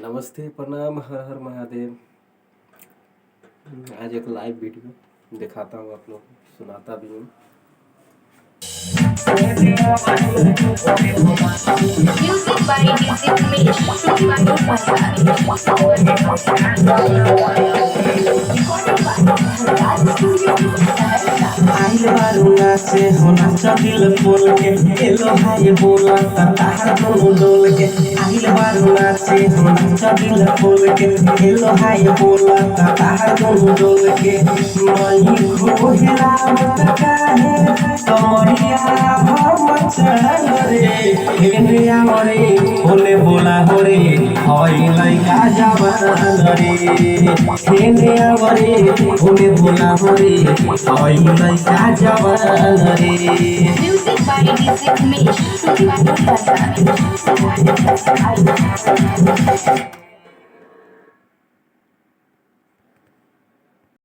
नमस्ते, प्रणाम, हर हर महादेव। आज एक लाइव वीडियो दिखाता हूँ, आप लोग को सुनाता भी हूँ। Music by DJ Umesh, Shubhanu Bhansali. आइल बारूना से होना चबिल बोल के हेलो हाय बोला ताहार दोनों डोल के आइल बारूना से होना चबिल बोल के हेलो हाय बोला ताहार दोनों डोल के मई खोहेला मत काहे कमरिया हम चढ़ रे हेने हमरे बोले बोला होरे हई लइका जवान रे हेने हमरे बोले बोला होरे हई लइका जवान रे। Music by DJ Umesh, Shubhanu Bhansali.